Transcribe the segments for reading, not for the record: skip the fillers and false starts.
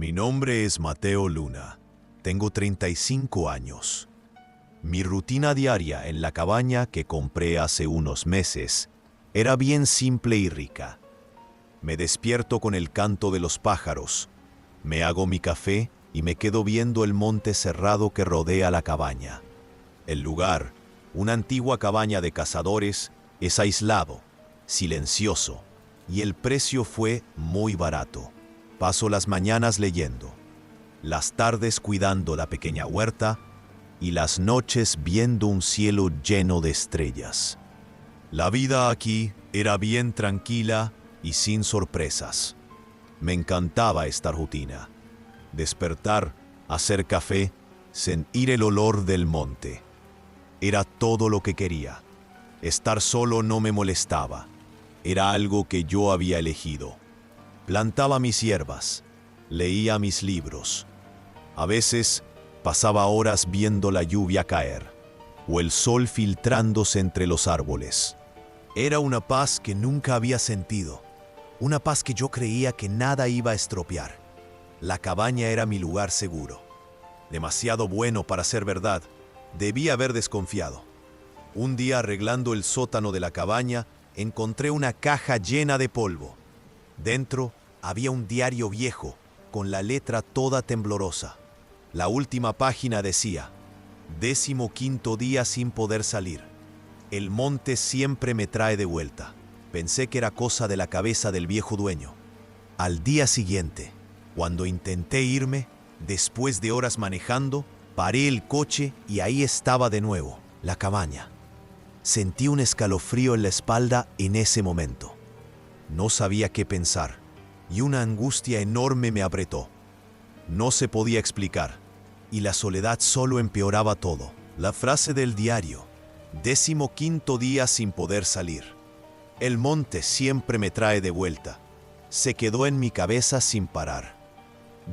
Mi nombre es Mateo Luna. Tengo 35 años. Mi rutina diaria en la cabaña que compré hace unos meses era bien simple y rica. Me despierto con el canto de los pájaros, me hago mi café y me quedo viendo el monte cerrado que rodea la cabaña. El lugar, una antigua cabaña de cazadores, es aislado, silencioso, y el precio fue muy barato. Paso las mañanas leyendo, las tardes cuidando la pequeña huerta y las noches viendo un cielo lleno de estrellas. La vida aquí era bien tranquila y sin sorpresas. Me encantaba esta rutina. Despertar, hacer café, sentir el olor del monte. Era todo lo que quería. Estar solo no me molestaba. Era algo que yo había elegido. Plantaba mis hierbas, leía mis libros. A veces pasaba horas viendo la lluvia caer o el sol filtrándose entre los árboles. Era una paz que nunca había sentido, una paz que yo creía que nada iba a estropear. La cabaña era mi lugar seguro. Demasiado bueno para ser verdad, debía haber desconfiado. Un día arreglando el sótano de la cabaña, encontré una caja llena de polvo. Dentro había un diario viejo, con la letra toda temblorosa. La última página decía: 15º día sin poder salir. El monte siempre me trae de vuelta. Pensé que era cosa de la cabeza del viejo dueño. Al día siguiente, cuando intenté irme, después de horas manejando, paré el coche y ahí estaba de nuevo, la cabaña. Sentí un escalofrío en la espalda en ese momento. No sabía qué pensar y una angustia enorme me apretó. No se podía explicar y la soledad solo empeoraba todo. La frase del diario: 15º día sin poder salir. El monte siempre me trae de vuelta. Se quedó en mi cabeza sin parar.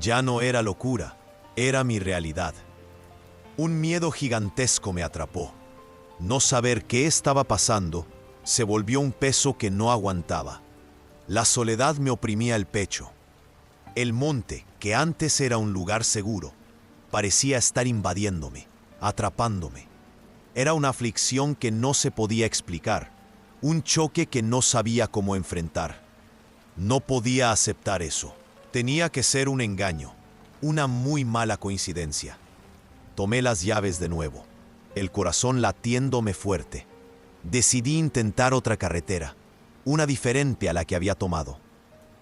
Ya no era locura, era mi realidad. Un miedo gigantesco me atrapó. No saber qué estaba pasando se volvió un peso que no aguantaba. La soledad me oprimía el pecho. El monte, que antes era un lugar seguro, parecía estar invadiéndome, atrapándome. Era una aflicción que no se podía explicar, un choque que no sabía cómo enfrentar. No podía aceptar eso. Tenía que ser un engaño, una muy mala coincidencia. Tomé las llaves de nuevo, el corazón latiéndome fuerte. Decidí intentar otra carretera, una diferente a la que había tomado.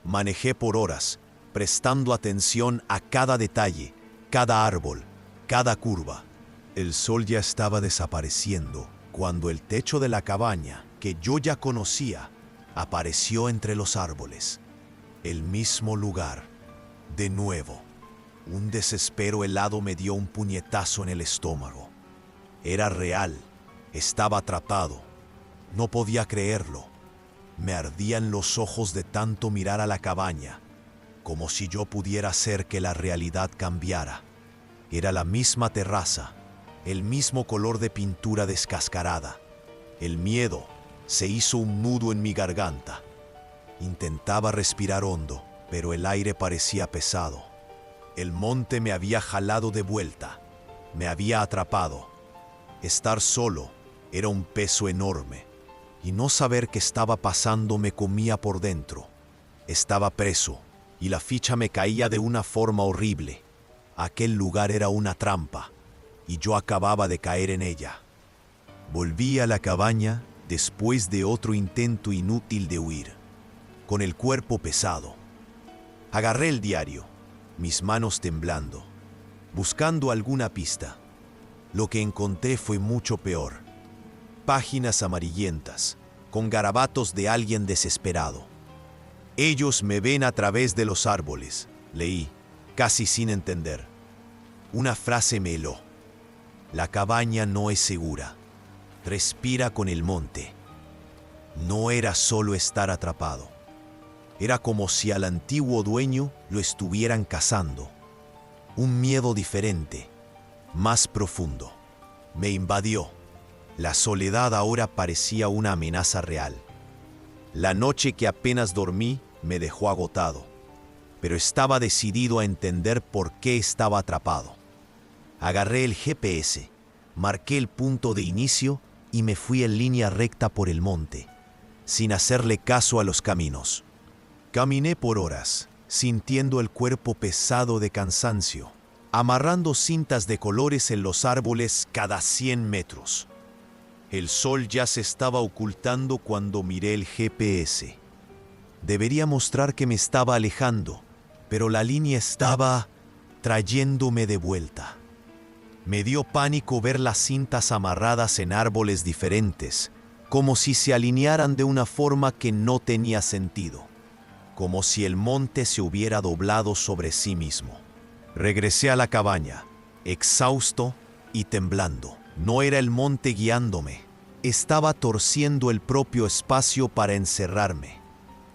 Manejé por horas, prestando atención a cada detalle, cada árbol, cada curva. El sol ya estaba desapareciendo cuando el techo de la cabaña, que yo ya conocía, apareció entre los árboles. El mismo lugar, de nuevo. Un desespero helado me dio un puñetazo en el estómago. Era real, estaba atrapado. No podía creerlo. Me ardían los ojos de tanto mirar a la cabaña, como si yo pudiera hacer que la realidad cambiara. Era la misma terraza, el mismo color de pintura descascarada. El miedo se hizo un nudo en mi garganta. Intentaba respirar hondo, pero el aire parecía pesado. El monte me había jalado de vuelta, me había atrapado. Estar solo era un peso enorme, y no saber qué estaba pasando me comía por dentro. Estaba preso, y la ficha me caía de una forma horrible. Aquel lugar era una trampa, y yo acababa de caer en ella. Volví a la cabaña después de otro intento inútil de huir, con el cuerpo pesado. Agarré el diario, mis manos temblando, buscando alguna pista. Lo que encontré fue mucho peor. Páginas amarillentas, con garabatos de alguien desesperado. Ellos me ven a través de los árboles, leí, casi sin entender. Una frase me heló. La cabaña no es segura. Respira con el monte. No era solo estar atrapado. Era como si al antiguo dueño lo estuvieran cazando. Un miedo diferente, más profundo, me invadió. La soledad ahora parecía una amenaza real. La noche que apenas dormí me dejó agotado, pero estaba decidido a entender por qué estaba atrapado. Agarré el GPS, marqué el punto de inicio y me fui en línea recta por el monte, sin hacerle caso a los caminos. Caminé por horas, sintiendo el cuerpo pesado de cansancio, amarrando cintas de colores en los árboles cada 100 metros. El sol ya se estaba ocultando cuando miré el GPS. Debería mostrar que me estaba alejando, pero la línea estaba trayéndome de vuelta. Me dio pánico ver las cintas amarradas en árboles diferentes, como si se alinearan de una forma que no tenía sentido, como si el monte se hubiera doblado sobre sí mismo. Regresé a la cabaña, exhausto y temblando. No era el monte guiándome, estaba torciendo el propio espacio para encerrarme.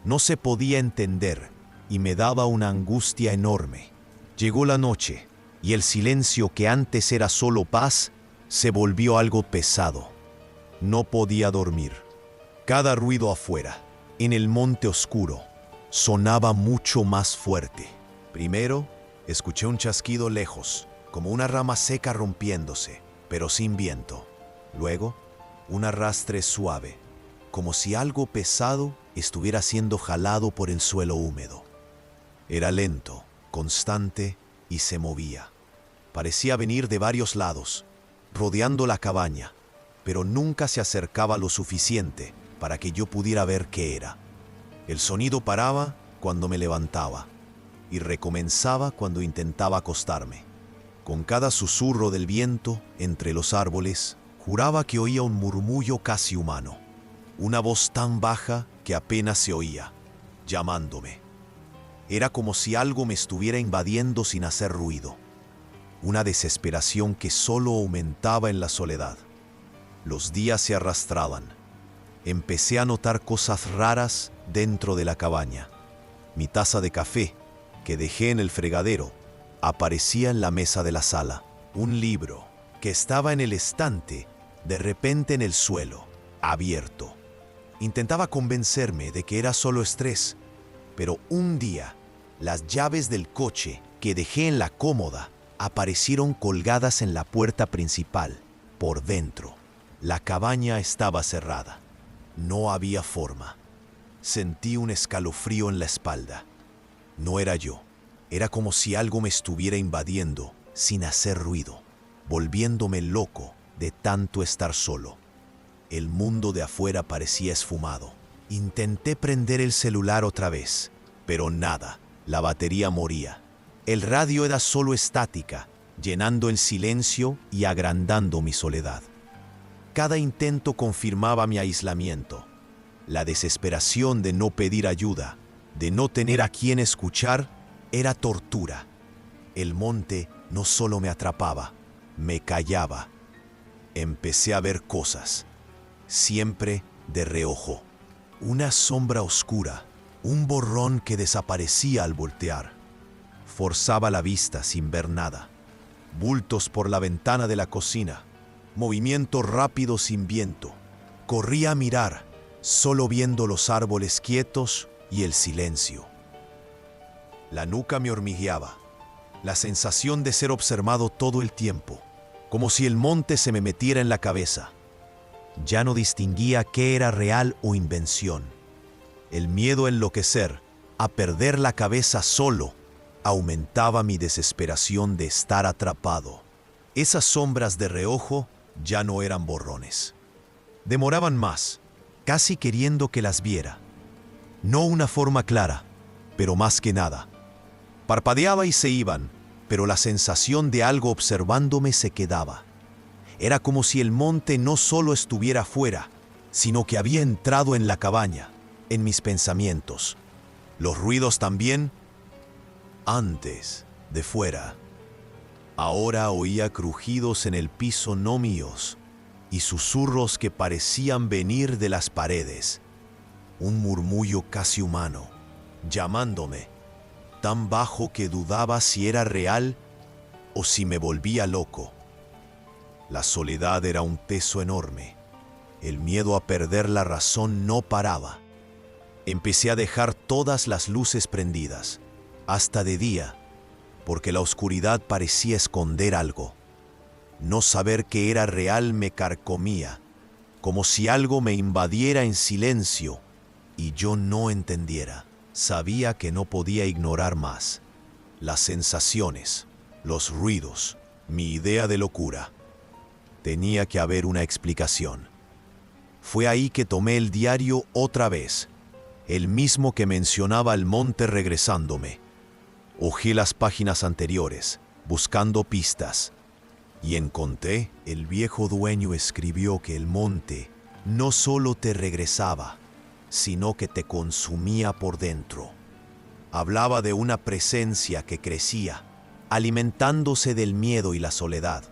No se podía entender y me daba una angustia enorme. Llegó la noche y el silencio que antes era solo paz se volvió algo pesado. No podía dormir. Cada ruido afuera, en el monte oscuro, sonaba mucho más fuerte. Primero, escuché un chasquido lejos, como una rama seca rompiéndose, pero sin viento. Luego, un arrastre suave, como si algo pesado estuviera siendo jalado por el suelo húmedo. Era lento, constante y se movía. Parecía venir de varios lados, rodeando la cabaña, pero nunca se acercaba lo suficiente para que yo pudiera ver qué era. El sonido paraba cuando me levantaba y recomenzaba cuando intentaba acostarme. Con cada susurro del viento entre los árboles, juraba que oía un murmullo casi humano, una voz tan baja que apenas se oía, llamándome. Era como si algo me estuviera invadiendo sin hacer ruido. Una desesperación que solo aumentaba en la soledad. Los días se arrastraban. Empecé a notar cosas raras dentro de la cabaña. Mi taza de café, que dejé en el fregadero, aparecía en la mesa de la sala. Un libro, que estaba en el estante, de repente en el suelo, abierto. Intentaba convencerme de que era solo estrés, pero un día, las llaves del coche que dejé en la cómoda aparecieron colgadas en la puerta principal, por dentro. La cabaña estaba cerrada. No había forma. Sentí un escalofrío en la espalda. No era yo. Era como si algo me estuviera invadiendo sin hacer ruido, volviéndome loco de tanto estar solo. El mundo de afuera parecía esfumado. Intenté prender el celular otra vez, pero nada. La batería moría. El radio era solo estática, llenando el silencio y agrandando mi soledad. Cada intento confirmaba mi aislamiento. La desesperación de no pedir ayuda, de no tener a quien escuchar, era tortura. El monte no solo me atrapaba, me callaba. Empecé a ver cosas, siempre de reojo. Una sombra oscura, un borrón que desaparecía al voltear. Forzaba la vista sin ver nada. Bultos por la ventana de la cocina. Movimiento rápido sin viento. Corría a mirar, solo viendo los árboles quietos y el silencio. La nuca me hormigueaba. La sensación de ser observado todo el tiempo, como si el monte se me metiera en la cabeza. Ya no distinguía qué era real o invención. El miedo a enloquecer, a perder la cabeza solo, aumentaba mi desesperación de estar atrapado. Esas sombras de reojo ya no eran borrones. Demoraban más, casi queriendo que las viera. No una forma clara, pero más que nada. Parpadeaba y se iban, pero la sensación de algo observándome se quedaba. Era como si el monte no solo estuviera fuera, sino que había entrado en la cabaña, en mis pensamientos. Los ruidos también, antes, de fuera. Ahora oía crujidos en el piso no míos y susurros que parecían venir de las paredes. Un murmullo casi humano, llamándome, tan bajo que dudaba si era real o si me volvía loco. La soledad era un peso enorme. El miedo a perder la razón no paraba. Empecé a dejar todas las luces prendidas, hasta de día, porque la oscuridad parecía esconder algo. No saber que era real me carcomía, como si algo me invadiera en silencio y yo no entendiera. Sabía que no podía ignorar más. Las sensaciones, los ruidos, mi idea de locura. Tenía que haber una explicación. Fue ahí que tomé el diario otra vez, el mismo que mencionaba el monte regresándome. Hojé las páginas anteriores, buscando pistas, y encontré, el viejo dueño escribió que el monte no solo te regresaba, sino que te consumía por dentro. Hablaba de una presencia que crecía, alimentándose del miedo y la soledad.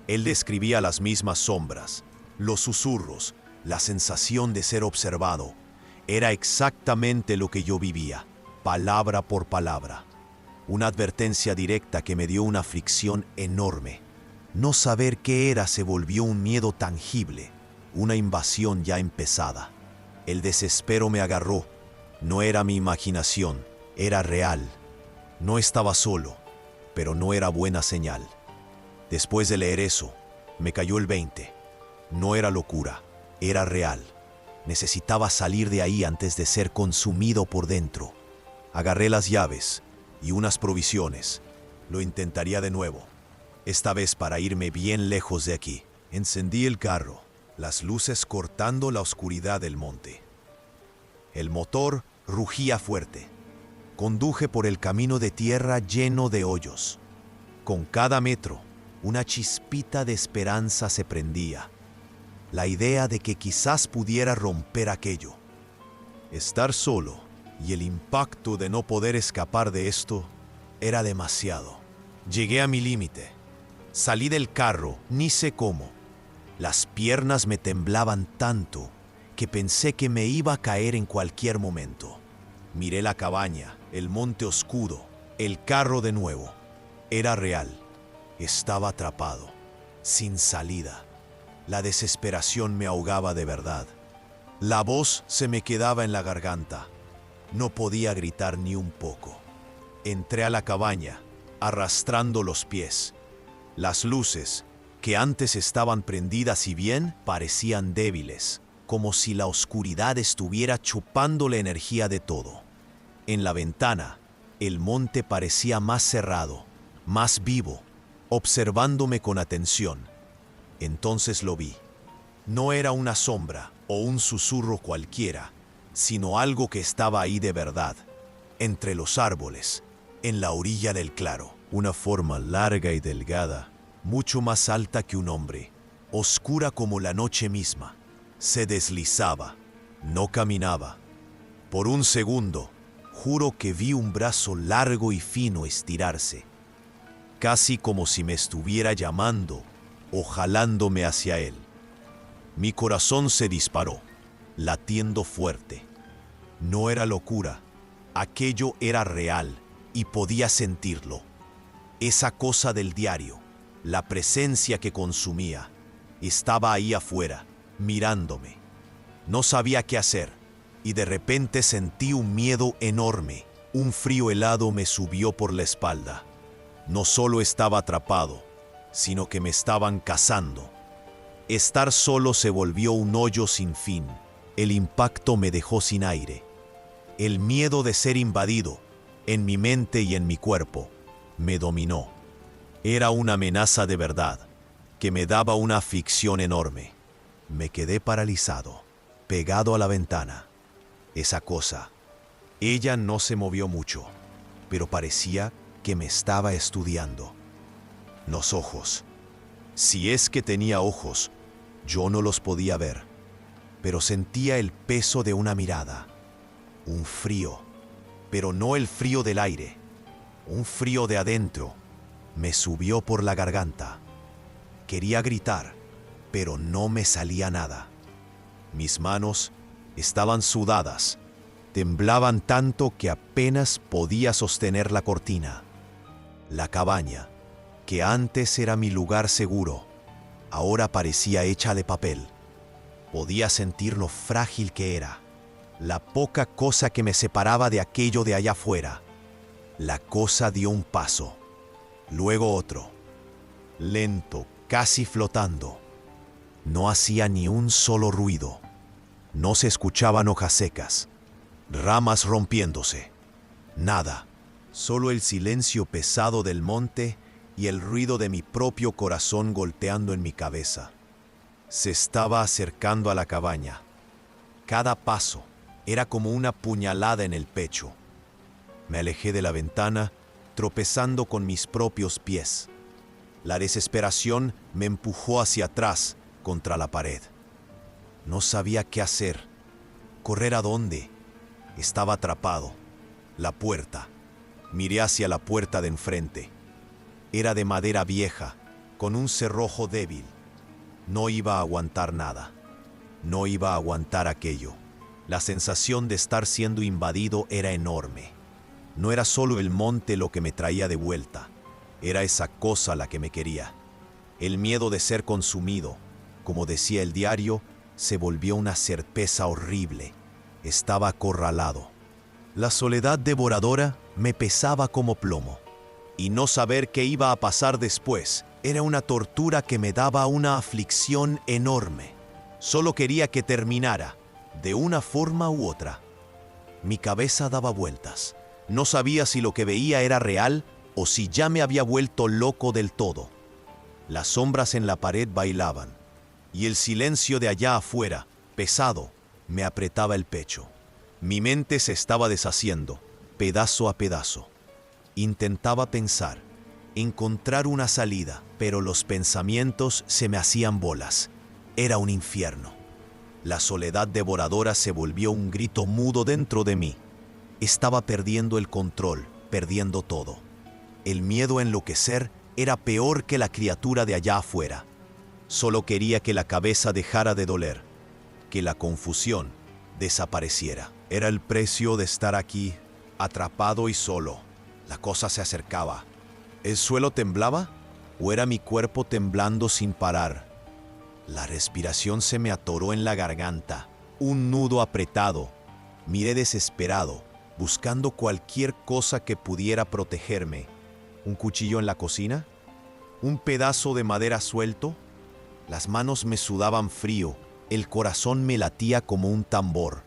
Él describía las mismas sombras, los susurros, la sensación de ser observado. Era exactamente lo que yo vivía, palabra por palabra. Una advertencia directa que me dio una aflicción enorme. No saber qué era se volvió un miedo tangible, una invasión ya empezada. El desespero me agarró. No era mi imaginación, era real. No estaba solo, pero no era buena señal. Después de leer eso, me cayó el 20. No era locura, era real. Necesitaba salir de ahí antes de ser consumido por dentro. Agarré las llaves y unas provisiones. Lo intentaría de nuevo, esta vez para irme bien lejos de aquí. Encendí el carro, las luces cortando la oscuridad del monte. El motor rugía fuerte. Conduje por el camino de tierra lleno de hoyos. Con cada metro, una chispita de esperanza se prendía. La idea de que quizás pudiera romper aquello. Estar solo y el impacto de no poder escapar de esto era demasiado. Llegué a mi límite. Salí del carro, ni sé cómo. Las piernas me temblaban tanto que pensé que me iba a caer en cualquier momento. Miré la cabaña, el monte oscuro, el carro de nuevo. Era real. Estaba atrapado, sin salida. La desesperación me ahogaba de verdad. La voz se me quedaba en la garganta. No podía gritar ni un poco. Entré a la cabaña, arrastrando los pies. Las luces, que antes estaban prendidas y bien, parecían débiles, como si la oscuridad estuviera chupando la energía de todo. En la ventana, el monte parecía más cerrado, más vivo, observándome con atención. Entonces lo vi. No era una sombra o un susurro cualquiera, sino algo que estaba ahí de verdad, entre los árboles, en la orilla del claro. Una forma larga y delgada, mucho más alta que un hombre, oscura como la noche misma. Se deslizaba, no caminaba. Por un segundo, juro que vi un brazo largo y fino estirarse, casi como si me estuviera llamando o jalándome hacia él. Mi corazón se disparó, latiendo fuerte. No era locura, aquello era real y podía sentirlo. Esa cosa del diario, la presencia que consumía, estaba ahí afuera, mirándome. No sabía qué hacer y de repente sentí un miedo enorme. Un frío helado me subió por la espalda. No solo estaba atrapado, sino que me estaban cazando. Estar solo se volvió un hoyo sin fin. El impacto me dejó sin aire. El miedo de ser invadido, en mi mente y en mi cuerpo, me dominó. Era una amenaza de verdad, que me daba una aflicción enorme. Me quedé paralizado, pegado a la ventana. Esa cosa, ella no se movió mucho, pero parecía que me estaba estudiando. Los ojos. Si es que tenía ojos, yo no los podía ver, pero sentía el peso de una mirada. Un frío, pero no el frío del aire. Un frío de adentro. Me subió por la garganta. Quería gritar, pero no me salía nada. Mis manos estaban sudadas, temblaban tanto que apenas podía sostener la cortina. La cabaña, que antes era mi lugar seguro, ahora parecía hecha de papel. Podía sentir lo frágil que era, la poca cosa que me separaba de aquello de allá afuera. La cosa dio un paso, luego otro, lento, casi flotando. No hacía ni un solo ruido. No se escuchaban hojas secas, ramas rompiéndose. Nada, solo el silencio pesado del monte y el ruido de mi propio corazón golpeando en mi cabeza. Se estaba acercando a la cabaña. Cada paso era como una puñalada en el pecho. Me alejé de la ventana, tropezando con mis propios pies. La desesperación me empujó hacia atrás, contra la pared. No sabía qué hacer. ¿Correr a dónde? Estaba atrapado. La puerta. Miré hacia la puerta de enfrente. Era de madera vieja, con un cerrojo débil. No iba a aguantar nada. No iba a aguantar aquello. La sensación de estar siendo invadido era enorme. No era solo el monte lo que me traía de vuelta. Era esa cosa la que me quería. El miedo de ser consumido, como decía el diario, se volvió una certeza horrible. Estaba acorralado. La soledad devoradora me pesaba como plomo. Y no saber qué iba a pasar después era una tortura que me daba una aflicción enorme. Solo quería que terminara, de una forma u otra. Mi cabeza daba vueltas. No sabía si lo que veía era real o si ya me había vuelto loco del todo. Las sombras en la pared bailaban, y el silencio de allá afuera, pesado, me apretaba el pecho. Mi mente se estaba deshaciendo, pedazo a pedazo. Intentaba pensar, encontrar una salida, pero los pensamientos se me hacían bolas. Era un infierno. La soledad devoradora se volvió un grito mudo dentro de mí. Estaba perdiendo el control, perdiendo todo. El miedo a enloquecer era peor que la criatura de allá afuera. Solo quería que la cabeza dejara de doler, que la confusión desapareciera. Era el precio de estar aquí, atrapado y solo. La cosa se acercaba. ¿El suelo temblaba? ¿O era mi cuerpo temblando sin parar? La respiración se me atoró en la garganta, un nudo apretado. Miré desesperado, buscando cualquier cosa que pudiera protegerme. ¿Un cuchillo en la cocina? ¿Un pedazo de madera suelto? Las manos me sudaban frío, el corazón me latía como un tambor.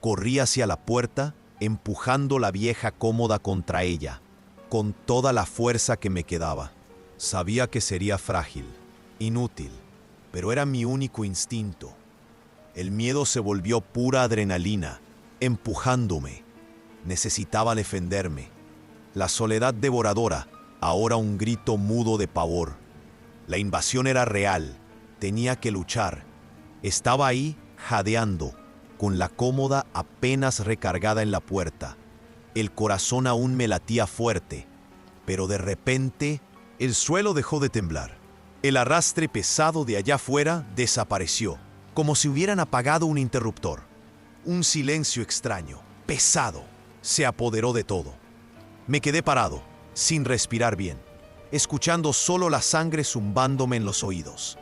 Corrí hacia la puerta, empujando la vieja cómoda contra ella, con toda la fuerza que me quedaba. Sabía que sería frágil, inútil, pero era mi único instinto. El miedo se volvió pura adrenalina, empujándome. Necesitaba defenderme. La soledad devoradora, ahora un grito mudo de pavor. La invasión era real, tenía que luchar. Estaba ahí, jadeando, con la cómoda apenas recargada en la puerta. El corazón aún me latía fuerte, pero de repente el suelo dejó de temblar. El arrastre pesado de allá afuera desapareció, como si hubieran apagado un interruptor. Un silencio extraño, pesado, se apoderó de todo. Me quedé parado, sin respirar bien, escuchando solo la sangre zumbándome en los oídos.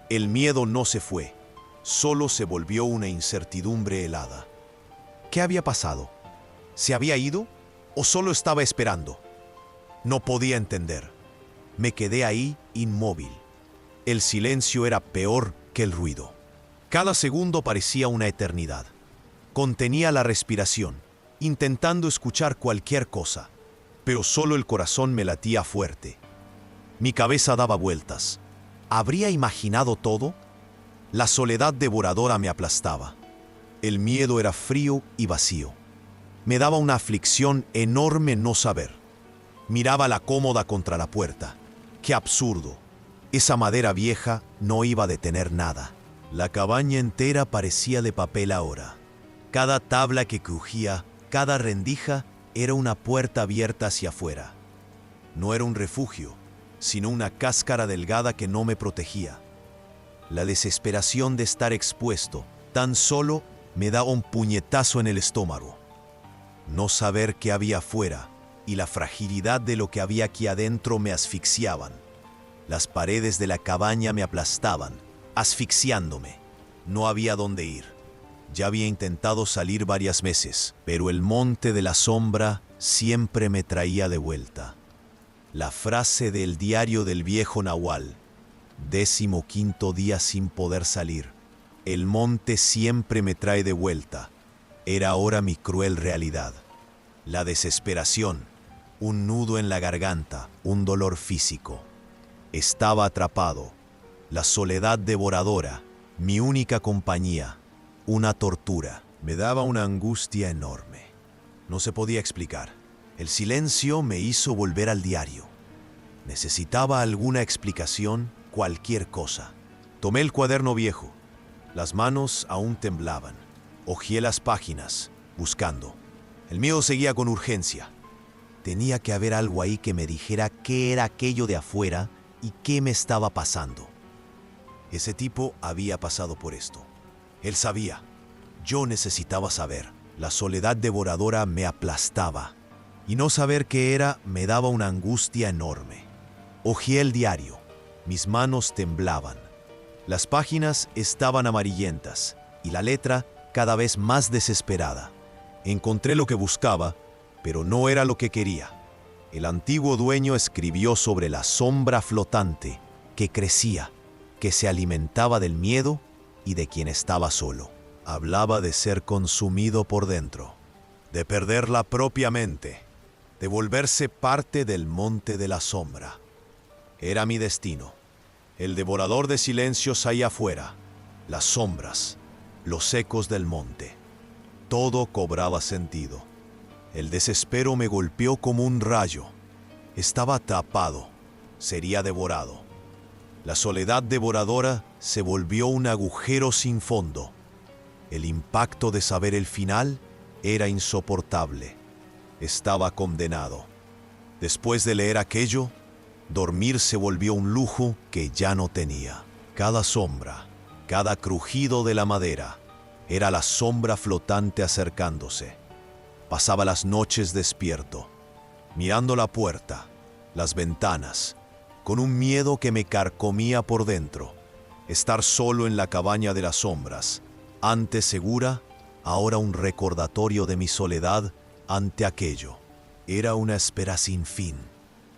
El miedo no se fue, solo se volvió una incertidumbre helada. ¿Qué había pasado? ¿Se había ido o solo estaba esperando? No podía entender. Me quedé ahí inmóvil. El silencio era peor que el ruido. Cada segundo parecía una eternidad. Contenía la respiración, intentando escuchar cualquier cosa, pero solo el corazón me latía fuerte. Mi cabeza daba vueltas. ¿Habría imaginado todo? La soledad devoradora me aplastaba. El miedo era frío y vacío. Me daba una aflicción enorme no saber. Miraba la cómoda contra la puerta. ¡Qué absurdo! Esa madera vieja no iba a detener nada. La cabaña entera parecía de papel ahora. Cada tabla que crujía, cada rendija, era una puerta abierta hacia afuera. No era un refugio, sino una cáscara delgada que no me protegía. La desesperación de estar expuesto, tan solo, me daba un puñetazo en el estómago. No saber qué había afuera y la fragilidad de lo que había aquí adentro me asfixiaban. Las paredes de la cabaña me aplastaban, asfixiándome. No había dónde ir. Ya había intentado salir varias veces, pero el monte de la sombra siempre me traía de vuelta. La frase del diario del viejo Nahual, 15º día sin poder salir. El monte siempre me trae de vuelta. Era ahora mi cruel realidad. La desesperación, un nudo en la garganta, un dolor físico. Estaba atrapado. La soledad devoradora, mi única compañía, una tortura. Me daba una angustia enorme. No se podía explicar. El silencio me hizo volver al diario. Necesitaba alguna explicación, cualquier cosa. Tomé el cuaderno viejo. Las manos aún temblaban. Hojeé las páginas, buscando. El miedo seguía con urgencia. Tenía que haber algo ahí que me dijera qué era aquello de afuera y qué me estaba pasando. Ese tipo había pasado por esto. Él sabía. Yo necesitaba saber. La soledad devoradora me aplastaba. Y no saber qué era me daba una angustia enorme. Hojeé el diario. Mis manos temblaban. Las páginas estaban amarillentas y la letra cada vez más desesperada. Encontré lo que buscaba, pero no era lo que quería. El antiguo dueño escribió sobre la sombra flotante que crecía, que se alimentaba del miedo y de quien estaba solo. Hablaba de ser consumido por dentro, de perder la propia mente, de volverse parte del monte de la sombra. Era mi destino. El devorador de silencios allá afuera, las sombras, los ecos del monte. Todo cobraba sentido. El desespero me golpeó como un rayo. Estaba atrapado. Sería devorado. La soledad devoradora se volvió un agujero sin fondo. El impacto de saber el final era insoportable. Estaba condenado. Después de leer aquello, dormir se volvió un lujo que ya no tenía. Cada sombra, cada crujido de la madera, era la sombra flotante acercándose. Pasaba las noches despierto, mirando la puerta, las ventanas, con un miedo que me carcomía por dentro. Estar solo en la cabaña de las sombras, antes segura, ahora un recordatorio de mi soledad ante aquello. Era una espera sin fin,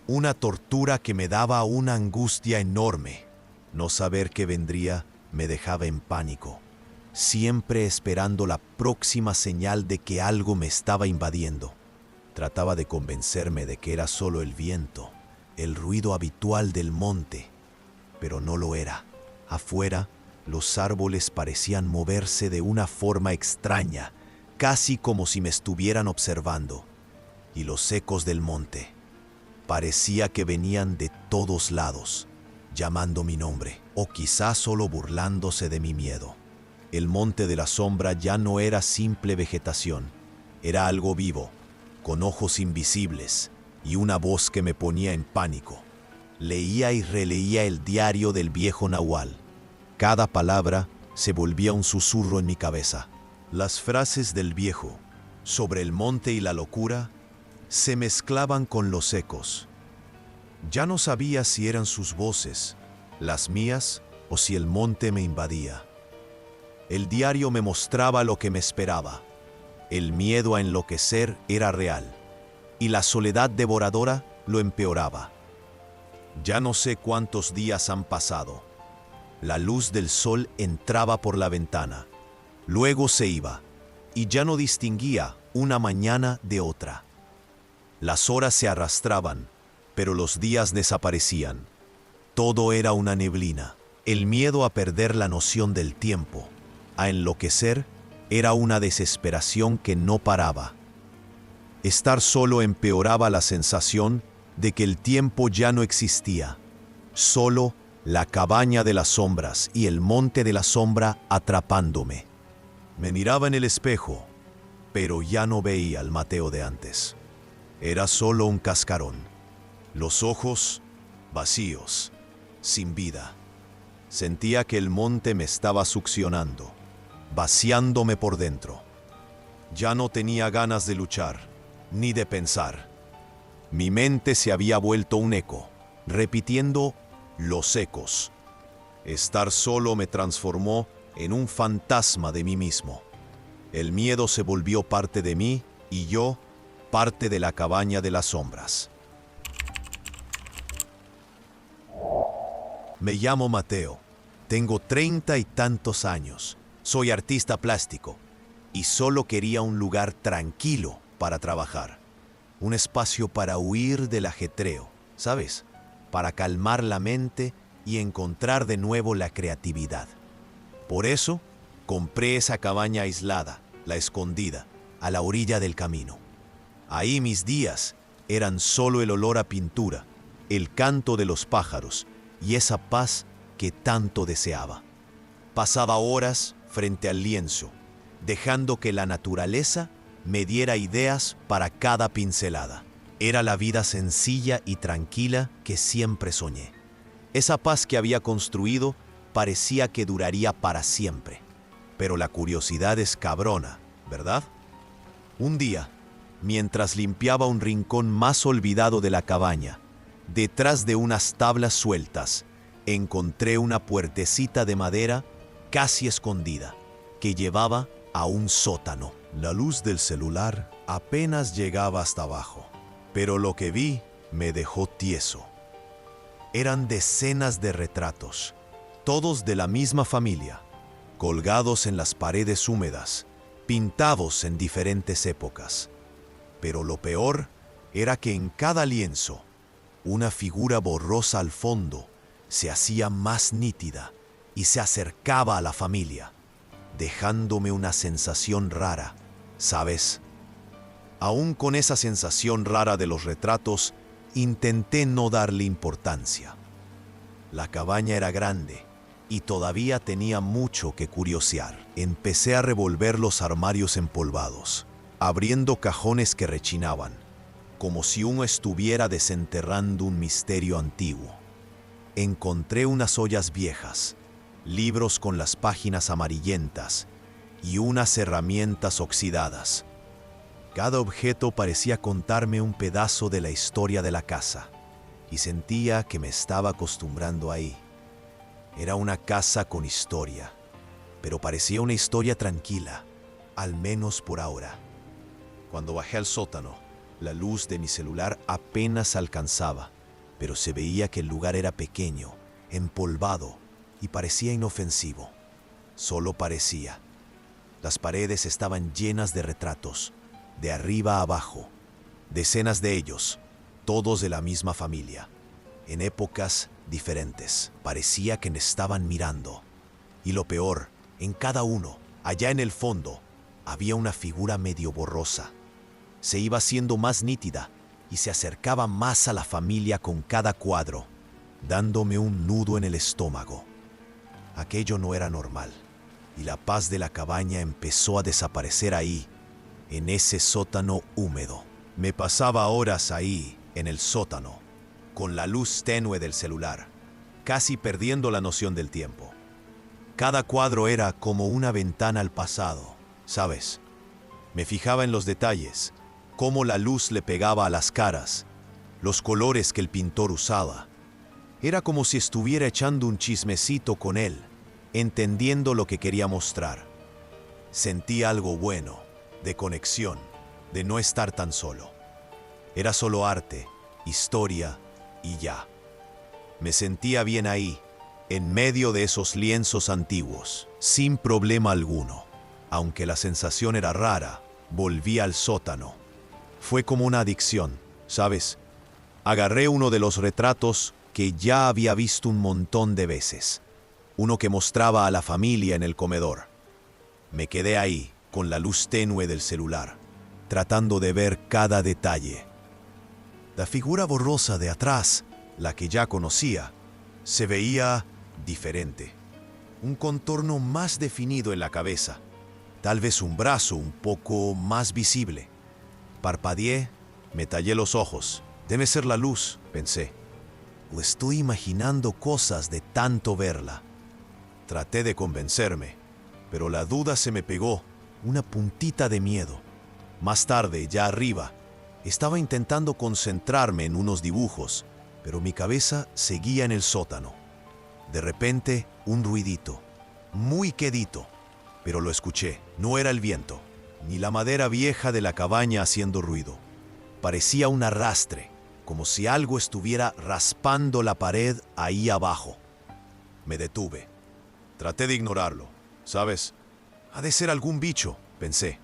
una tortura que me daba una angustia enorme. No saber qué vendría me dejaba en pánico, siempre esperando la próxima señal de que algo me estaba invadiendo. Trataba de convencerme de que era solo el viento, el ruido habitual del monte, pero no lo era. Afuera, los árboles parecían moverse de una forma extraña, casi como si me estuvieran observando. Y los ecos del monte parecía que venían de todos lados, llamando mi nombre, o quizás solo burlándose de mi miedo. El monte de la sombra ya no era simple vegetación, era algo vivo, con ojos invisibles y una voz que me ponía en pánico. Leía y releía el diario del viejo Nahual. Cada palabra se volvía un susurro en mi cabeza. Las frases del viejo sobre el monte y la locura se mezclaban con los ecos. Ya no sabía si eran sus voces, las mías, o si el monte me invadía. El diario me mostraba lo que me esperaba. El miedo a enloquecer era real, y la soledad devoradora lo empeoraba. Ya no sé cuántos días han pasado. La luz del sol entraba por la ventana, luego se iba, y ya no distinguía una mañana de otra. Las horas se arrastraban, pero los días desaparecían. Todo era una neblina. El miedo a perder la noción del tiempo, a enloquecer, era una desesperación que no paraba. Estar solo empeoraba la sensación de que el tiempo ya no existía. Solo la cabaña de las sombras y el monte de la sombra atrapándome. Me miraba en el espejo, pero ya no veía al Mateo de antes. Era solo un cascarón. Los ojos vacíos, sin vida. Sentía que el monte me estaba succionando, vaciándome por dentro. Ya no tenía ganas de luchar, ni de pensar. Mi mente se había vuelto un eco, repitiendo los ecos. Estar solo me transformó en un fantasma de mí mismo. El miedo se volvió parte de mí y yo parte de la cabaña de las sombras. Me llamo Mateo, tengo 30 y tantos años, soy artista plástico y solo quería un lugar tranquilo para trabajar, un espacio para huir del ajetreo, ¿sabes? Para calmar la mente y encontrar de nuevo la creatividad. Por eso, compré esa cabaña aislada, la escondida, a la orilla del camino. Ahí mis días eran solo el olor a pintura, el canto de los pájaros y esa paz que tanto deseaba. Pasaba horas frente al lienzo, dejando que la naturaleza me diera ideas para cada pincelada. Era la vida sencilla y tranquila que siempre soñé. Esa paz que había construido parecía que duraría para siempre. Pero la curiosidad es cabrona, ¿verdad? Un día, mientras limpiaba un rincón más olvidado de la cabaña, detrás de unas tablas sueltas, encontré una puertecita de madera casi escondida, que llevaba a un sótano. La luz del celular apenas llegaba hasta abajo, pero lo que vi me dejó tieso. Eran decenas de retratos, todos de la misma familia, colgados en las paredes húmedas, pintados en diferentes épocas. Pero lo peor era que en cada lienzo, una figura borrosa al fondo se hacía más nítida y se acercaba a la familia, dejándome una sensación rara, ¿sabes? Aún con esa sensación rara de los retratos, intenté no darle importancia. La cabaña era grande y todavía tenía mucho que curiosear. Empecé a revolver los armarios empolvados, abriendo cajones que rechinaban, como si uno estuviera desenterrando un misterio antiguo. Encontré unas ollas viejas, libros con las páginas amarillentas y unas herramientas oxidadas. Cada objeto parecía contarme un pedazo de la historia de la casa, y sentía que me estaba acostumbrando ahí. Era una casa con historia, pero parecía una historia tranquila, al menos por ahora. Cuando bajé al sótano, la luz de mi celular apenas alcanzaba, pero se veía que el lugar era pequeño, empolvado y parecía inofensivo. Solo parecía. Las paredes estaban llenas de retratos, de arriba a abajo, decenas de ellos, todos de la misma familia, en épocas diferentes. Parecía que me estaban mirando. Y lo peor, en cada uno, allá en el fondo, había una figura medio borrosa. Se iba haciendo más nítida y se acercaba más a la familia con cada cuadro, dándome un nudo en el estómago. Aquello no era normal, y la paz de la cabaña empezó a desaparecer ahí, en ese sótano húmedo. Me pasaba horas ahí, en el sótano, con la luz tenue del celular, casi perdiendo la noción del tiempo. Cada cuadro era como una ventana al pasado, ¿sabes? Me fijaba en los detalles, cómo la luz le pegaba a las caras, los colores que el pintor usaba. Era como si estuviera echando un chismecito con él, entendiendo lo que quería mostrar. Sentí algo bueno, de conexión, de no estar tan solo. Era solo arte, historia y ya. Me sentía bien ahí, en medio de esos lienzos antiguos, sin problema alguno. Aunque la sensación era rara, volví al sótano. Fue como una adicción, ¿sabes? Agarré uno de los retratos que ya había visto un montón de veces, uno que mostraba a la familia en el comedor. Me quedé ahí, con la luz tenue del celular, tratando de ver cada detalle. La figura borrosa de atrás, la que ya conocía, se veía diferente. Un contorno más definido en la cabeza, tal vez un brazo un poco más visible. Parpadeé, me tallé los ojos. Debe ser la luz, pensé. O estoy imaginando cosas de tanto verla. Traté de convencerme, pero la duda se me pegó, una puntita de miedo. Más tarde, ya arriba, estaba intentando concentrarme en unos dibujos, pero mi cabeza seguía en el sótano. De repente, un ruidito, muy quedito, pero lo escuché. No era el viento, ni la madera vieja de la cabaña haciendo ruido. Parecía un arrastre, como si algo estuviera raspando la pared ahí abajo. Me detuve. Traté de ignorarlo. ¿Sabes? Ha de ser algún bicho, pensé.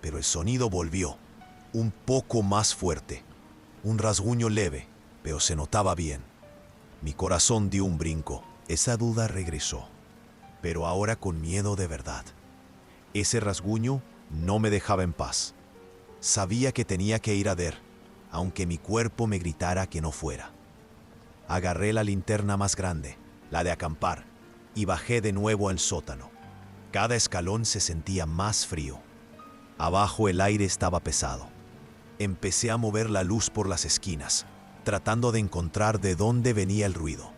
Pero el sonido volvió, un poco más fuerte. Un rasguño leve, pero se notaba bien. Mi corazón dio un brinco. Esa duda regresó, pero ahora con miedo de verdad. Ese rasguño no me dejaba en paz. Sabía que tenía que ir a ver, aunque mi cuerpo me gritara que no fuera. Agarré la linterna más grande, la de acampar, y bajé de nuevo al sótano. Cada escalón se sentía más frío. Abajo el aire estaba pesado. Empecé a mover la luz por las esquinas, tratando de encontrar de dónde venía el ruido.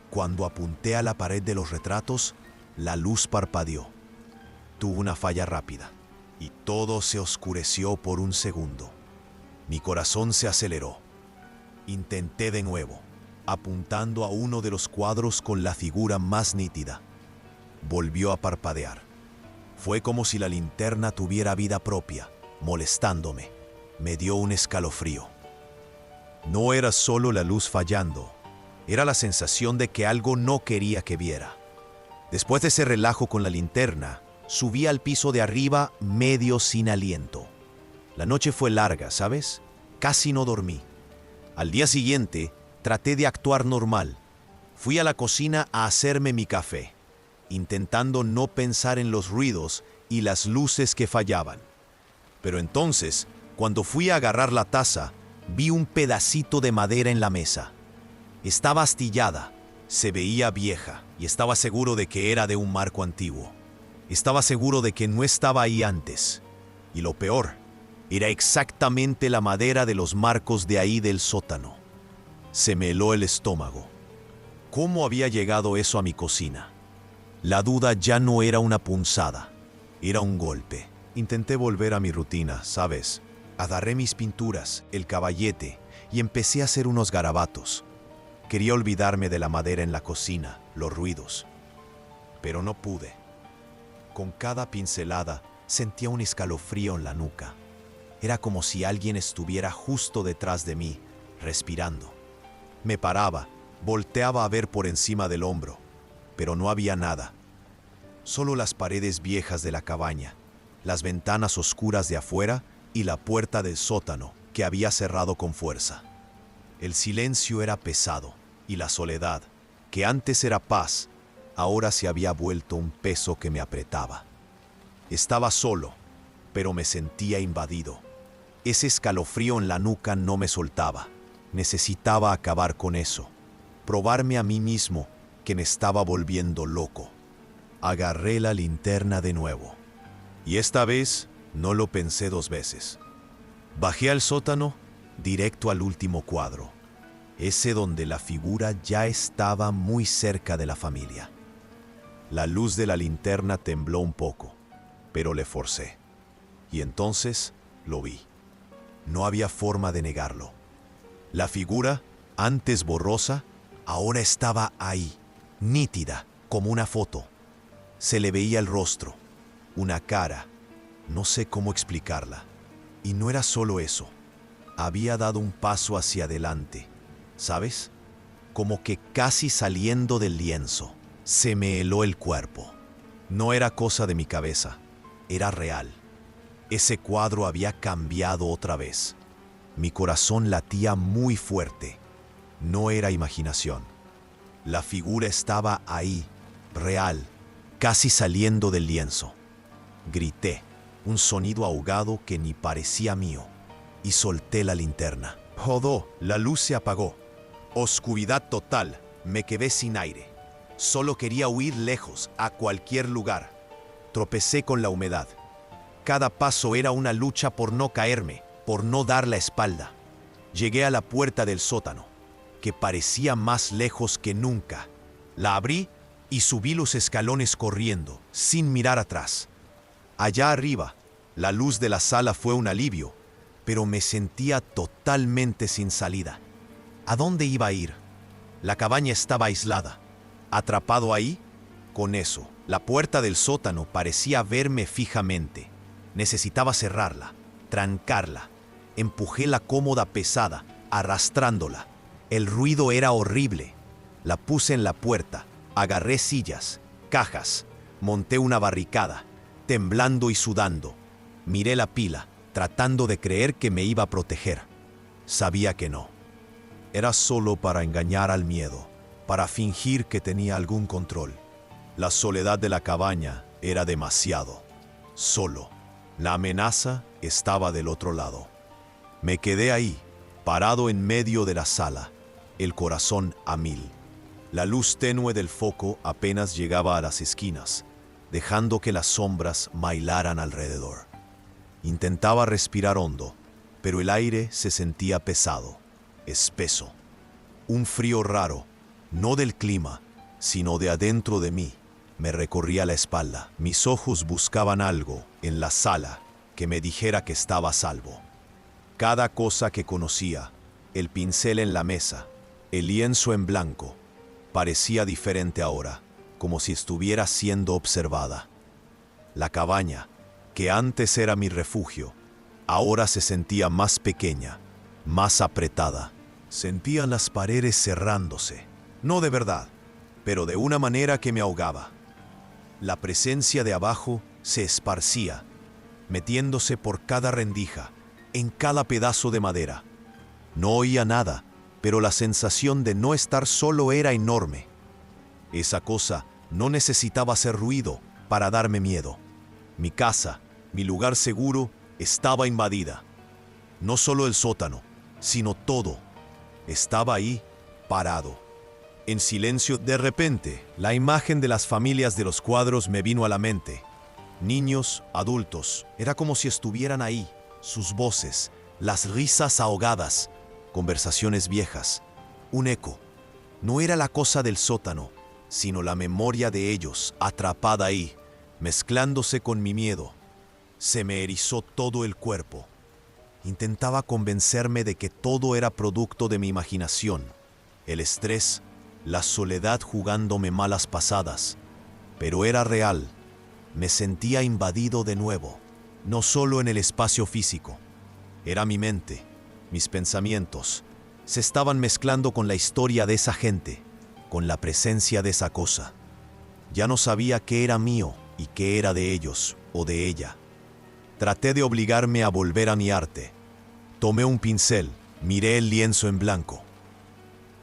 Cuando apunté a la pared de los retratos, la luz parpadeó. Tuve una falla rápida, y todo se oscureció por un segundo. Mi corazón se aceleró. Intenté de nuevo, apuntando a uno de los cuadros con la figura más nítida. Volvió a parpadear. Fue como si la linterna tuviera vida propia, molestándome. Me dio un escalofrío. No era solo la luz fallando, era la sensación de que algo no quería que viera. Después de ese relajo con la linterna, subí al piso de arriba medio sin aliento. La noche fue larga, ¿sabes? Casi no dormí. Al día siguiente, traté de actuar normal. Fui a la cocina a hacerme mi café, intentando no pensar en los ruidos y las luces que fallaban. Pero entonces, cuando fui a agarrar la taza, vi un pedacito de madera en la mesa. Estaba astillada, se veía vieja y estaba seguro de que era de un marco antiguo. Estaba seguro de que no estaba ahí antes. Y lo peor, era exactamente la madera de los marcos de ahí del sótano. Se me heló el estómago. ¿Cómo había llegado eso a mi cocina? La duda ya no era una punzada, era un golpe. Intenté volver a mi rutina, ¿sabes? Agarré mis pinturas, el caballete, y empecé a hacer unos garabatos. Quería olvidarme de la madera en la cocina, los ruidos. Pero no pude. Con cada pincelada sentía un escalofrío en la nuca. Era como si alguien estuviera justo detrás de mí, respirando. Me paraba, volteaba a ver por encima del hombro, pero no había nada. Solo las paredes viejas de la cabaña, las ventanas oscuras de afuera y la puerta del sótano que había cerrado con fuerza. El silencio era pesado y la soledad, que antes era paz, ahora se había vuelto un peso que me apretaba. Estaba solo, pero me sentía invadido. Ese escalofrío en la nuca no me soltaba. Necesitaba acabar con eso, probarme a mí mismo que me estaba volviendo loco. Agarré la linterna de nuevo, y esta vez no lo pensé dos veces. Bajé al sótano, directo al último cuadro, ese donde la figura ya estaba muy cerca de la familia. La luz de la linterna tembló un poco, pero le forcé. Y entonces lo vi. No había forma de negarlo. La figura, antes borrosa, ahora estaba ahí, nítida, como una foto. Se le veía el rostro, una cara, no sé cómo explicarla. Y no era solo eso. Había dado un paso hacia adelante, ¿sabes? Como que casi saliendo del lienzo. Se me heló el cuerpo. No era cosa de mi cabeza, era real. Ese cuadro había cambiado otra vez. Mi corazón latía muy fuerte. No era imaginación. La figura estaba ahí, real, casi saliendo del lienzo. Grité, un sonido ahogado que ni parecía mío, y solté la linterna. Jodó, la luz se apagó. Oscuridad total, me quedé sin aire. Solo quería huir lejos, a cualquier lugar. Tropecé con la humedad. Cada paso era una lucha por no caerme, por no dar la espalda. Llegué a la puerta del sótano, que parecía más lejos que nunca. La abrí y subí los escalones corriendo, sin mirar atrás. Allá arriba, la luz de la sala fue un alivio, pero me sentía totalmente sin salida. ¿A dónde iba a ir? La cabaña estaba aislada. Atrapado ahí, con eso, la puerta del sótano parecía verme fijamente. Necesitaba cerrarla, trancarla, Empujé la cómoda pesada, arrastrándola. El ruido era horrible. La puse en la puerta, agarré sillas, cajas, monté una barricada, temblando y sudando. Miré la pila, tratando de creer que me iba a proteger. Sabía que no. Era solo para engañar al miedo, para fingir que tenía algún control. La soledad de la cabaña era demasiado. Solo. La amenaza estaba del otro lado. Me quedé ahí, parado en medio de la sala, el corazón a mil. La luz tenue del foco apenas llegaba a las esquinas, dejando que las sombras bailaran alrededor. Intentaba respirar hondo, pero el aire se sentía pesado, espeso. Un frío raro, no del clima, sino de adentro de mí, me recorría la espalda. Mis ojos buscaban algo en la sala que me dijera que estaba a salvo. Cada cosa que conocía, el pincel en la mesa, el lienzo en blanco, parecía diferente ahora, como si estuviera siendo observada. La cabaña, que antes era mi refugio, ahora se sentía más pequeña, más apretada. Sentía las paredes cerrándose, no de verdad, pero de una manera que me ahogaba. La presencia de abajo se esparcía, metiéndose por cada rendija, en cada pedazo de madera. No oía nada, pero la sensación de no estar solo era enorme. Esa cosa no necesitaba hacer ruido para darme miedo. Mi casa, mi lugar seguro, estaba invadida. No solo el sótano, sino todo. Estaba ahí, parado. En silencio, de repente, la imagen de las familias de los cuadros me vino a la mente. Niños, adultos, era como si estuvieran ahí. Sus voces, las risas ahogadas, conversaciones viejas, un eco. No era la cosa del sótano, sino la memoria de ellos, atrapada ahí, mezclándose con mi miedo. Se me erizó todo el cuerpo. Intentaba convencerme de que todo era producto de mi imaginación, el estrés, la soledad jugándome malas pasadas. Pero era real. Me sentía invadido de nuevo. No solo en el espacio físico. Era mi mente, mis pensamientos. Se estaban mezclando con la historia de esa gente, con la presencia de esa cosa. Ya no sabía qué era mío y qué era de ellos o de ella. Traté de obligarme a volver a mi arte. Tomé un pincel, miré el lienzo en blanco.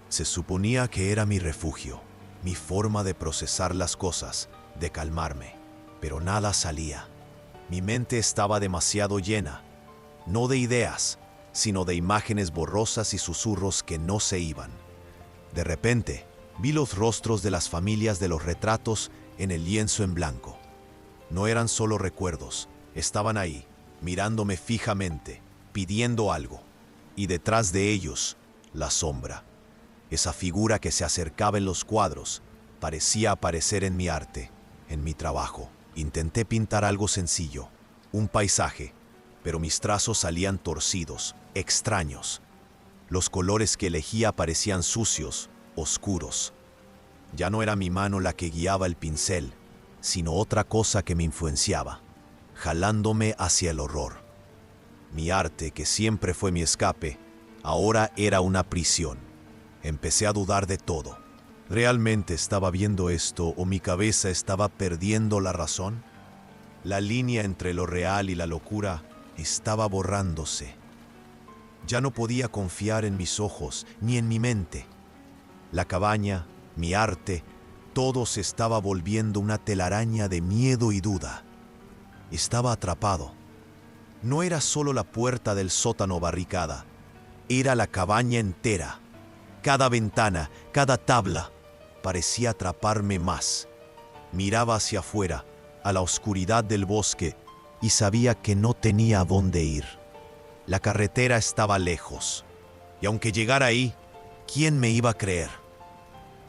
Se suponía que era mi refugio, mi forma de procesar las cosas, de calmarme, pero nada salía. Mi mente estaba demasiado llena, no de ideas, sino de imágenes borrosas y susurros que no se iban. De repente, vi los rostros de las familias de los retratos en el lienzo en blanco. No eran solo recuerdos, estaban ahí, mirándome fijamente, pidiendo algo. Y detrás de ellos, la sombra. Esa figura que se acercaba en los cuadros, parecía aparecer en mi arte, en mi trabajo. Intenté pintar algo sencillo, un paisaje, pero mis trazos salían torcidos, extraños. Los colores que elegía parecían sucios, oscuros. Ya no era mi mano la que guiaba el pincel, sino otra cosa que me influenciaba, jalándome hacia el horror. Mi arte, que siempre fue mi escape, ahora era una prisión. Empecé a dudar de todo. ¿Realmente estaba viendo esto o mi cabeza estaba perdiendo la razón? La línea entre lo real y la locura estaba borrándose. Ya no podía confiar en mis ojos ni en mi mente. La cabaña, mi arte, todo se estaba volviendo una telaraña de miedo y duda. Estaba atrapado. No era solo la puerta del sótano barricada, era la cabaña entera. Cada ventana, cada tabla, parecía atraparme más. Miraba hacia afuera, a la oscuridad del bosque, y sabía que no tenía a dónde ir. La carretera estaba lejos, y aunque llegara ahí, ¿quién me iba a creer?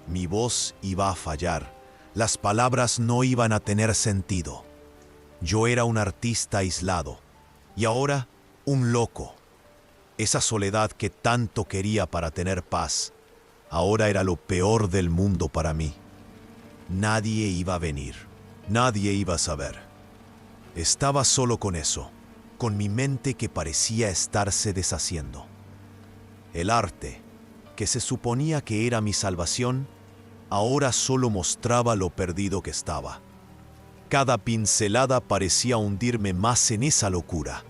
Mi voz iba a fallar, las palabras no iban a tener sentido. Yo era un artista aislado, y ahora un loco. Esa soledad que tanto quería para tener paz, ahora era lo peor del mundo para mí. Nadie iba a venir, nadie iba a saber. Estaba solo con eso, con mi mente que parecía estarse deshaciendo. El arte, que se suponía que era mi salvación, ahora solo mostraba lo perdido que estaba. Cada pincelada parecía hundirme más en esa locura.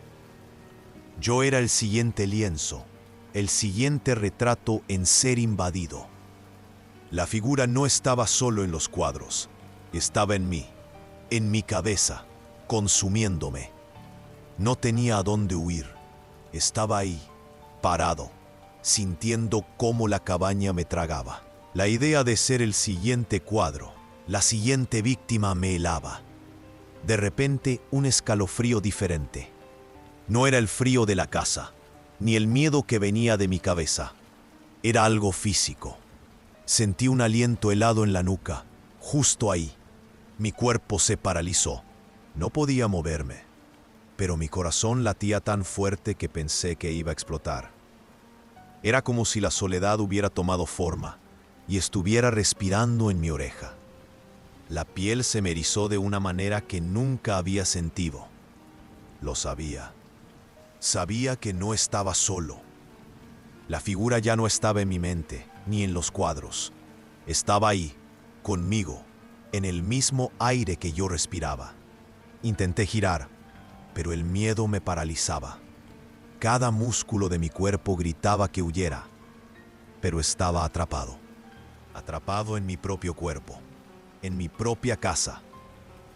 Yo era el siguiente lienzo, el siguiente retrato en ser invadido. La figura no estaba solo en los cuadros, estaba en mí, en mi cabeza, consumiéndome. No tenía a dónde huir, estaba ahí, parado, sintiendo cómo la cabaña me tragaba. La idea de ser el siguiente cuadro, la siguiente víctima me helaba. De repente, un escalofrío diferente. No era el frío de la casa, ni el miedo que venía de mi cabeza. Era algo físico. Sentí un aliento helado en la nuca, justo ahí. Mi cuerpo se paralizó. No podía moverme, pero mi corazón latía tan fuerte que pensé que iba a explotar. Era como si la soledad hubiera tomado forma y estuviera respirando en mi oreja. La piel se me erizó de una manera que nunca había sentido. Lo sabía. Sabía que no estaba solo. La figura ya no estaba en mi mente, ni en los cuadros. Estaba ahí, conmigo, en el mismo aire que yo respiraba. Intenté girar, pero el miedo me paralizaba. Cada músculo de mi cuerpo gritaba que huyera, pero estaba atrapado. Atrapado en mi propio cuerpo, en mi propia casa.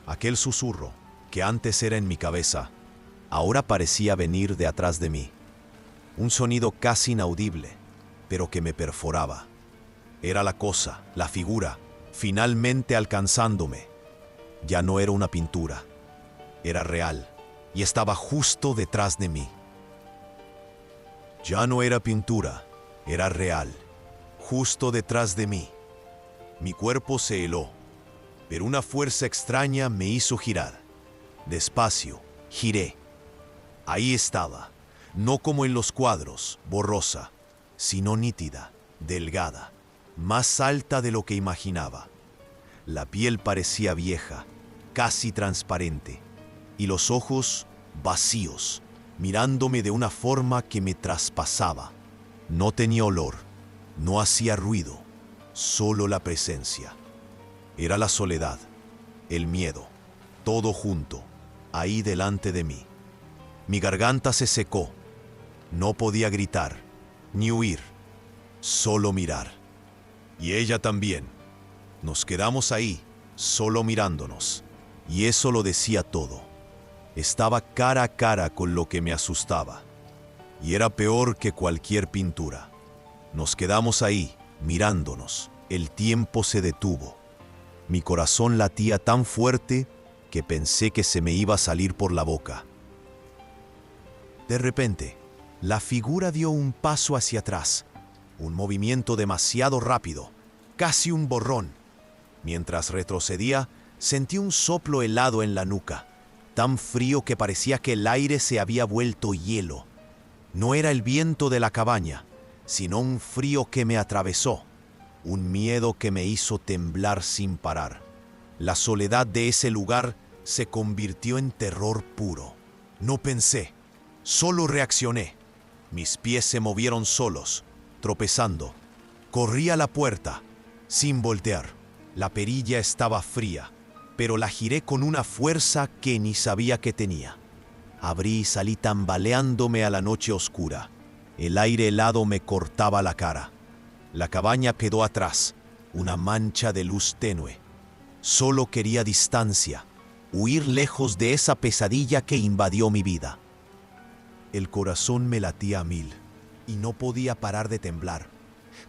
Aquel susurro, que antes era en mi cabeza, ahora parecía venir de atrás de mí. Un sonido casi inaudible, pero que me perforaba. Era la cosa, la figura, finalmente alcanzándome. Ya no era una pintura, era real, y estaba justo detrás de mí. Ya no era pintura, era real, justo detrás de mí. Mi cuerpo se heló, pero una fuerza extraña me hizo girar. Despacio, giré. Ahí estaba, no como en los cuadros, borrosa, sino nítida, delgada, más alta de lo que imaginaba. La piel parecía vieja, casi transparente, y los ojos vacíos, mirándome de una forma que me traspasaba. No tenía olor, no hacía ruido, solo la presencia. Era la soledad, el miedo, todo junto, ahí delante de mí. Mi garganta se secó. No podía gritar, ni huir, solo mirar. Y ella también. Nos quedamos ahí, solo mirándonos. Y eso lo decía todo. Estaba cara a cara con lo que me asustaba. Y era peor que cualquier pintura. Nos quedamos ahí, mirándonos. El tiempo se detuvo. Mi corazón latía tan fuerte que pensé que se me iba a salir por la boca. De repente, la figura dio un paso hacia atrás, un movimiento demasiado rápido, casi un borrón. Mientras retrocedía, sentí un soplo helado en la nuca, tan frío que parecía que el aire se había vuelto hielo. No era el viento de la cabaña, sino un frío que me atravesó, un miedo que me hizo temblar sin parar. La soledad de ese lugar se convirtió en terror puro. No pensé, solo reaccioné. Mis pies se movieron solos, tropezando. Corrí a la puerta, sin voltear. La perilla estaba fría, pero la giré con una fuerza que ni sabía que tenía. Abrí y salí tambaleándome a la noche oscura. El aire helado me cortaba la cara. La cabaña quedó atrás, una mancha de luz tenue. Solo quería distancia, huir lejos de esa pesadilla que invadió mi vida. El corazón me latía a mil y no podía parar de temblar.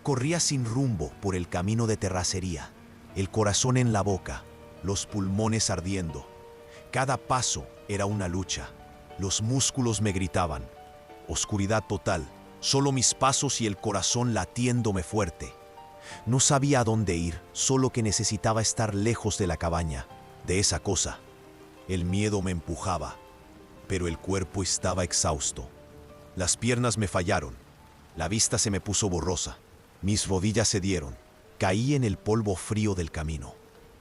Corría sin rumbo por el camino de terracería, el corazón en la boca, los pulmones ardiendo. Cada paso era una lucha. Los músculos me gritaban. Oscuridad total, solo mis pasos y el corazón latiéndome fuerte. No sabía a dónde ir, solo que necesitaba estar lejos de la cabaña, de esa cosa. El miedo me empujaba, pero el cuerpo estaba exhausto. Las piernas me fallaron, la vista se me puso borrosa, mis rodillas cedieron, caí en el polvo frío del camino.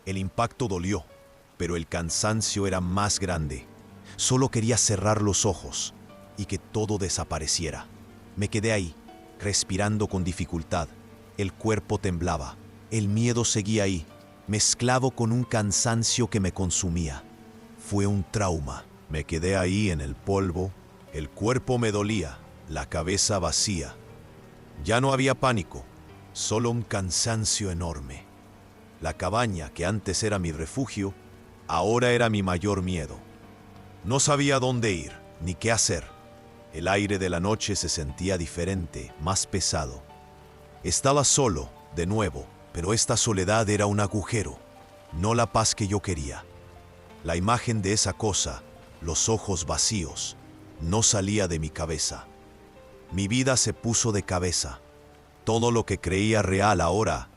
El impacto dolió, pero el cansancio era más grande. Solo quería cerrar los ojos y que todo desapareciera. Me quedé ahí, respirando con dificultad. El cuerpo temblaba. El miedo seguía ahí, mezclado con un cansancio que me consumía. Fue un trauma. Me quedé ahí en el polvo. El cuerpo me dolía, la cabeza vacía. Ya no había pánico, solo un cansancio enorme. La cabaña, que antes era mi refugio, ahora era mi mayor miedo. No sabía dónde ir, ni qué hacer. El aire de la noche se sentía diferente, más pesado. Estaba solo, de nuevo, pero esta soledad era un agujero, no la paz que yo quería. La imagen de esa cosa, los ojos vacíos, no salía de mi cabeza. Mi vida se puso de cabeza. Todo lo que creía real ahora,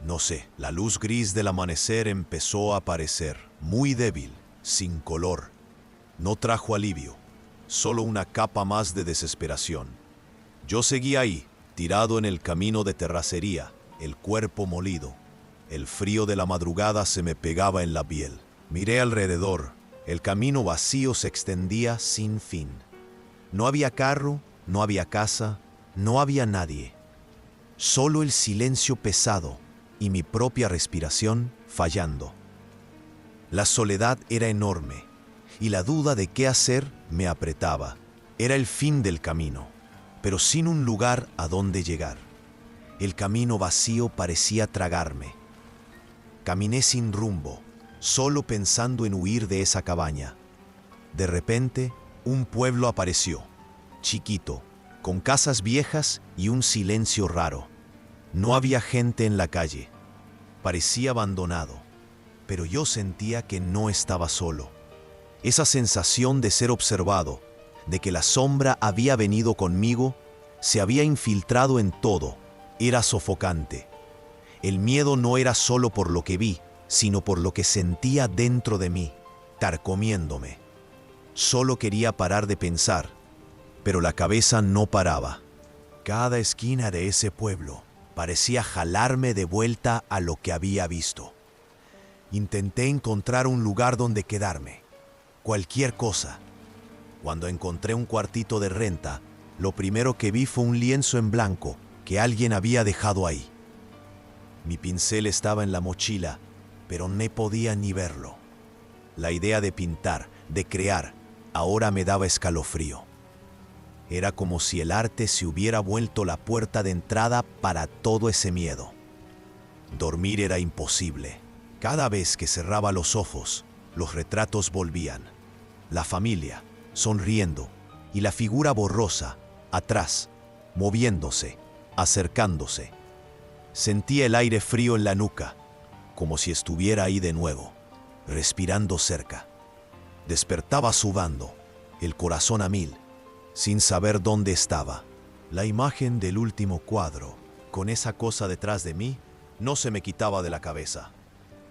no sé, la luz gris del amanecer empezó a aparecer, muy débil, sin color. No trajo alivio, solo una capa más de desesperación. Yo seguía ahí, tirado en el camino de terracería, el cuerpo molido. El frío de la madrugada se me pegaba en la piel. Miré alrededor, el camino vacío se extendía sin fin. No había carro, no había casa, no había nadie. Solo el silencio pesado y mi propia respiración fallando. La soledad era enorme y la duda de qué hacer me apretaba. Era el fin del camino, pero sin un lugar a donde llegar. El camino vacío parecía tragarme. Caminé sin rumbo, solo pensando en huir de esa cabaña. De repente, un pueblo apareció, chiquito, con casas viejas y un silencio raro. No había gente en la calle. Parecía abandonado, pero yo sentía que no estaba solo. Esa sensación de ser observado, de que la sombra había venido conmigo, se había infiltrado en todo, era sofocante. El miedo no era solo por lo que vi, sino por lo que sentía dentro de mí, carcomiéndome. Solo quería parar de pensar, pero la cabeza no paraba. Cada esquina de ese pueblo parecía jalarme de vuelta a lo que había visto. Intenté encontrar un lugar donde quedarme, cualquier cosa. Cuando encontré un cuartito de renta, lo primero que vi fue un lienzo en blanco que alguien había dejado ahí. Mi pincel estaba en la mochila, pero no podía ni verlo. La idea de pintar, de crear, ahora me daba escalofrío. Era como si el arte se hubiera vuelto la puerta de entrada para todo ese miedo. Dormir era imposible. Cada vez que cerraba los ojos, los retratos volvían. La familia, sonriendo, y la figura borrosa, atrás, moviéndose, acercándose. Sentía el aire frío en la nuca, como si estuviera ahí de nuevo, respirando cerca. Despertaba sudando, el corazón a mil, sin saber dónde estaba. La imagen del último cuadro, con esa cosa detrás de mí, no se me quitaba de la cabeza.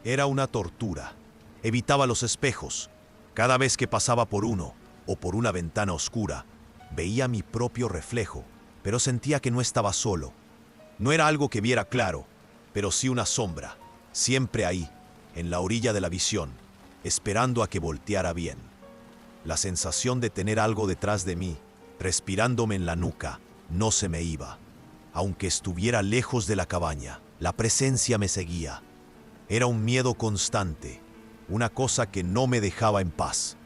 Era una tortura. Evitaba los espejos. Cada vez que pasaba por uno o por una ventana oscura, veía mi propio reflejo, pero sentía que no estaba solo. No era algo que viera claro, pero sí una sombra, siempre ahí, en la orilla de la visión, esperando a que volteara bien. La sensación de tener algo detrás de mí, respirándome en la nuca, no se me iba. Aunque estuviera lejos de la cabaña, la presencia me seguía. Era un miedo constante, una cosa que no me dejaba en paz.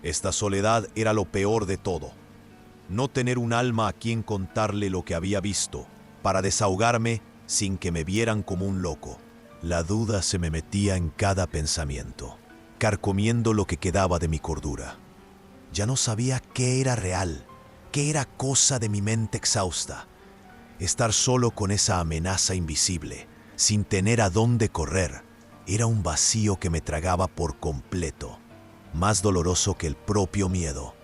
Esta soledad era lo peor de todo. No tener un alma a quien contarle lo que había visto, para desahogarme sin que me vieran como un loco. La duda se me metía en cada pensamiento, carcomiendo lo que quedaba de mi cordura. Ya no sabía qué era real, qué era cosa de mi mente exhausta. Estar solo con esa amenaza invisible, sin tener a dónde correr, era un vacío que me tragaba por completo, más doloroso que el propio miedo.